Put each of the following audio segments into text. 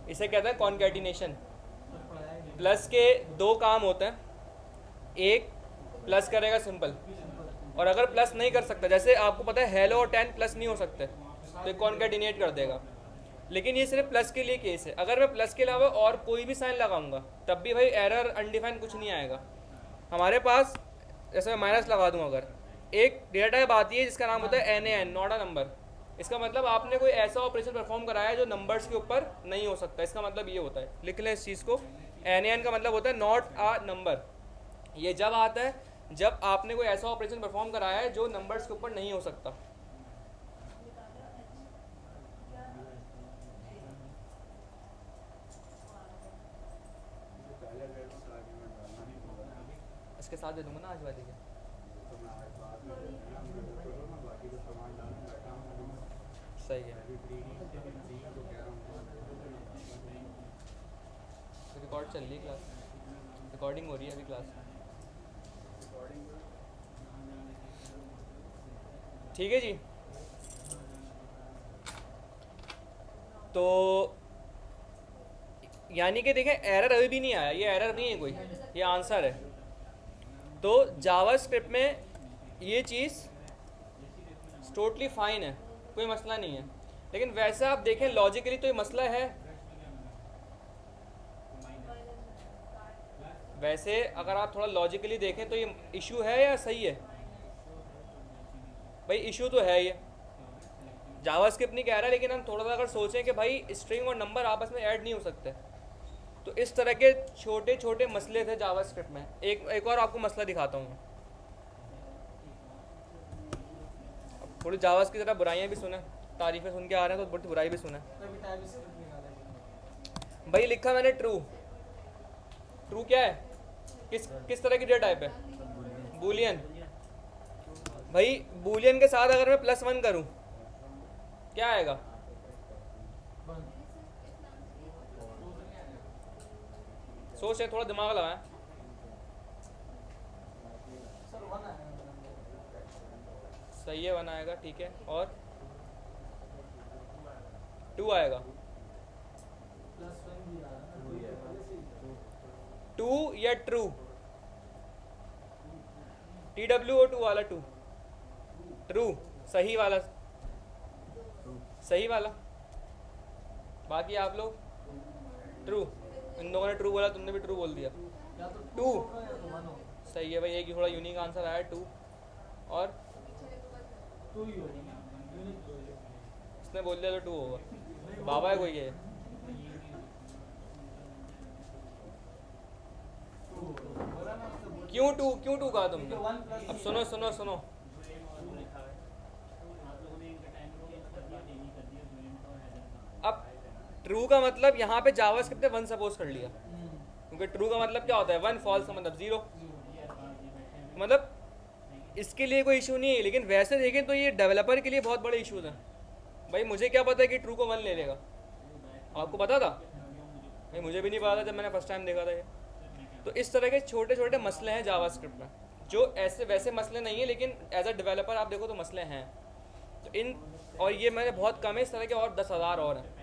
इसे कहते हैं कॉन्कैटिनेशन। प्लस के दो काम होते हैं, एक प्लस करेगा सिंपल, और अगर प्लस नहीं कर सकता, जैसे आपको पता है हेलो और 10 प्लस नहीं हो सकते, तो कॉन्कैटिनेट कर देगा। लेकिन ये सिर्फ प्लस के लिए केस है। अगर मैं प्लस के अलावा और कोई भी साइन लगाऊंगा तब भी भाई एरर अनडिफाइंड कुछ नहीं आएगा हमारे पास। जैसे मैं माइनस लगा दूँ, अगर एक डेटा टाइप आती है जिसका नाम होता है NaN, नॉट अ नंबर। इसका मतलब आपने कोई ऐसा ऑपरेशन परफॉर्म कराया है जो नंबर्स के ऊपर नहीं हो सकता। इसका मतलब ये होता है, लिख लें इस चीज़ को, NaN का मतलब होता है नॉट अ नंबर। ये जब आता है जब आपने कोई ऐसा ऑपरेशन परफॉर्म कराया है जो नंबर्स के ऊपर नहीं हो सकता। इसके साथ दे दूंगा ना आज वाली के। सही है। रिकॉर्ड चल रही है क्लास, रिकॉर्डिंग हो रही है अभी क्लास। ठीक है जी। तो यानी कि देखें एरर अभी भी नहीं आया, ये एरर नहीं है कोई, ये आंसर है। तो जावास्क्रिप्ट में ये चीज़ टोटली फाइन है, कोई मसला नहीं है। लेकिन वैसे आप देखें लॉजिकली तो ये मसला है। वैसे अगर आप थोड़ा लॉजिकली देखें तो ये इशू है या सही है? भाई इशू तो है ये, जावास्क्रिप्ट नहीं कह रहा, लेकिन हम थोड़ा सा अगर सोचें कि भाई स्ट्रिंग और नंबर आपस में ऐड नहीं हो सकते, तो इस तरह के छोटे छोटे मसले थे जावास्क्रिप्ट में। एक और आपको मसला दिखाता हूँ। थोड़ी जावास की तरह बुराइयाँ भी सुने, तारीफें सुन के आ रहे हैं तो बड़ी बुराई भी सुने। भाई लिखा मैंने ट्रू। ट्रू क्या है? किस किस तरह की डेटा टाइप है? बूलियन। भाई बूलियन के साथ अगर मैं +1 करूं क्या आएगा? सोच है, थोड़ा दिमाग लगाएं। सही है, 1 आएगा, ठीक है। और 2 आएगा। 2 या ट्रू? TWO2 वाला 2? ट्रू, सही वाला, सही वाला। बाकी आप लोग ट्रू, इन लोगों ने ट्रू बोला, तुमने भी ट्रू बोल दिया। 2 सही है भाई, एक ही थोड़ा यूनिक आंसर आया 2। और इसने बोल दिया तो 2 होगा। बाबा है कोई ये? क्यों 2, क्यों 2 कहा तुमने? अब सुनो सुनो सुनो, अब ट्रू का मतलब यहाँ पे जावास्क्रिप्ट ने 1 सपोज कर लिया, क्योंकि ट्रू का मतलब क्या होता है? 1, फॉल्स का मतलब 0। मतलब इसके लिए कोई इशू नहीं है, लेकिन वैसे देखें तो ये डेवलपर के लिए बहुत बड़े इशूज़ हैं। भाई मुझे क्या पता है कि ट्रू को 1 ले लेगा? आपको पता था? भाई मुझे भी नहीं पता था जब मैंने फर्स्ट टाइम देखा था ये। तो इस तरह के छोटे छोटे मसले हैं जावास्क्रिप्ट में, जो ऐसे वैसे मसले नहीं है, लेकिन एज अ डेवलपर आप देखो तो मसले हैं। तो इन, और ये मैंने बहुत कम है, इस तरह के और 10,000 और हैं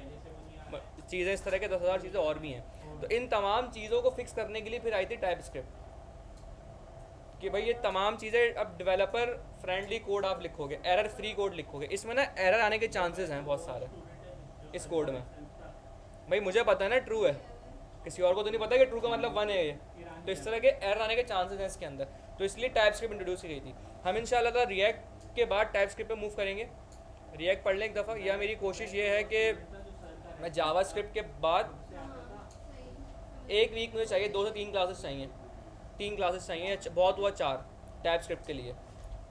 चीज़ें, इस तरह के 10,000 चीज़ें और भी हैं। तो इन तमाम चीज़ों को फिक्स करने के लिए फिर आई थी टाइपस्क्रिप्ट, कि भाई ये तमाम चीज़ें अब डेवलपर फ्रेंडली कोड आप लिखोगे, एरर फ्री कोड लिखोगे, इसमें ना एरर आने के चांसेस हैं बहुत सारे इस कोड में। भाई मुझे पता है ना ट्रू है, किसी और को तो नहीं पता कि ट्रू का मतलब 1 है ये। तो इस तरह के एरर आने के चांसेस हैं इसके अंदर, तो इसलिए टाइपस्क्रिप्ट इंट्रोड्यूस की गई थी। हम इंशाल्लाह रिएक्ट के बाद टाइपस्क्रिप्ट पे मूव करेंगे। रिएक्ट पढ़ लें एक दफ़ा, या मेरी कोशिश ये है कि मैं जावास्क्रिप्ट के बाद एक वीक मुझे चाहिए 2 से 3 क्लासेस चाहिए, 3 क्लासेस चाहिए, बहुत हुआ 4 टाइपस्क्रिप्ट के लिए।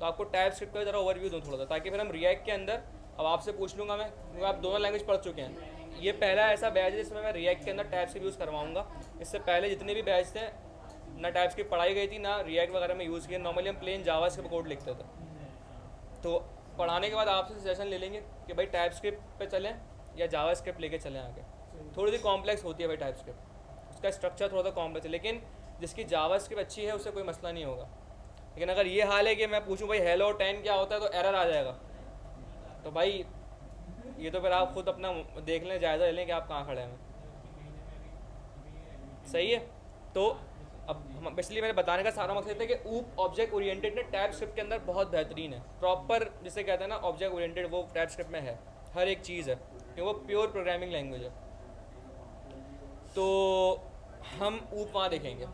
तो आपको टाइपस्क्रिप्ट का ज़रा ओवरव्यू दूँ थोड़ा सा, ताकि फिर हम रिएक्ट के अंदर, अब आपसे पूछ लूँगा मैं, क्योंकि आप दोनों लैंग्वेज पढ़ चुके हैं। ये पहला ऐसा बैच है जिसमें मैं रिएक्ट के अंदर टाइपस्क्रिप्ट यूज़ करवाऊँगा। इससे पहले जितने भी बैच थे ना टाइपस्क्रिप्ट पढ़ाई गई थी ना रिएक्ट वगैरह में यूज़ किया, नॉर्मली हम प्लेन जावास्क्रिप्ट कोड लिखते थे। तो पढ़ाने के बाद आपसे सजेशन ले लेंगे कि भाई टाइपस्क्रिप्ट पे चलें या जावास्क्रिप्ट लेके चलें आगे। थोड़ी सी कॉम्प्लेक्स होती है भाई टाइपस्क्रिप्ट, उसका स्ट्रक्चर थोड़ा सा कॉम्प्लेक्स है, लेकिन जिसकी जावास्क्रिप्ट अच्छी है उससे कोई मसला नहीं होगा। लेकिन अगर ये हाल है कि मैं पूछूं भाई हेलो 10 क्या होता है, तो एरर आ जाएगा। तो भाई ये तो फिर आप खुद अपना देख लें, जायज़ा ले लें कि आप कहाँ खड़े हैं। सही है। तो अब हम इसलिए मेरे बताने का सारा मकसद है कि ऊप ऑब्जेक्ट ओरिएंटेड ना टैब स्क्रिप्ट के अंदर बहुत बेहतरीन है, प्रॉपर जिसे कहते हैं ना ऑब्जेक्ट ओरिएंटेड, वो टैब स्क्रिप्ट में है, हर एक चीज़ है क्योंकि वो प्योर प्रोग्रामिंग लैंग्वेज है। तो हम ऊप वहाँ देखेंगे,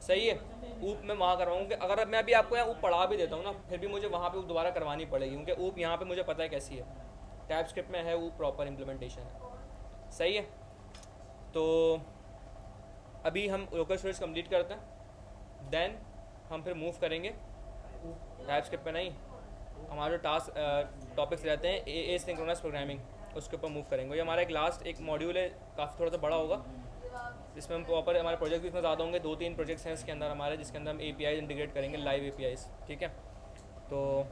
सही है। ऊप मैं वहाँ करवाऊँ कि अगर मैं अभी आपको यहाँ ऊप पढ़ा भी देता हूँ ना, फिर भी मुझे वहाँ पे ऊप दोबारा करवानी पड़ेगी क्योंकि ऊप यहाँ पे मुझे पता है कैसी है, टैब स्क्रिप्ट में है, ऊप प्रॉपर इम्प्लीमेंटेशन है, सही है। तो अभी हम लोकल स्टोरेज कंप्लीट करते हैं, देन हम फिर मूव करेंगे टैब स्क्रिप्ट पे नहीं, हमारे जो टास्क टॉपिक्स रहते हैं ए सिंक्रोनस प्रोग्रामिंग, उसके ऊपर मूव करेंगे। ये हमारा एक लास्ट एक मॉड्यूल है, काफ़ी थोड़ा सा बड़ा होगा, जिसमें हम प्रॉपर हमारे प्रोजेक्ट भी इसमें ज़्यादा होंगे, 2-3 प्रोजेक्ट्स हैं इसके अंदर हमारे, जिसके अंदर हम APIs इंटीग्रेट करेंगे, लाइव APIs, ठीक है। तो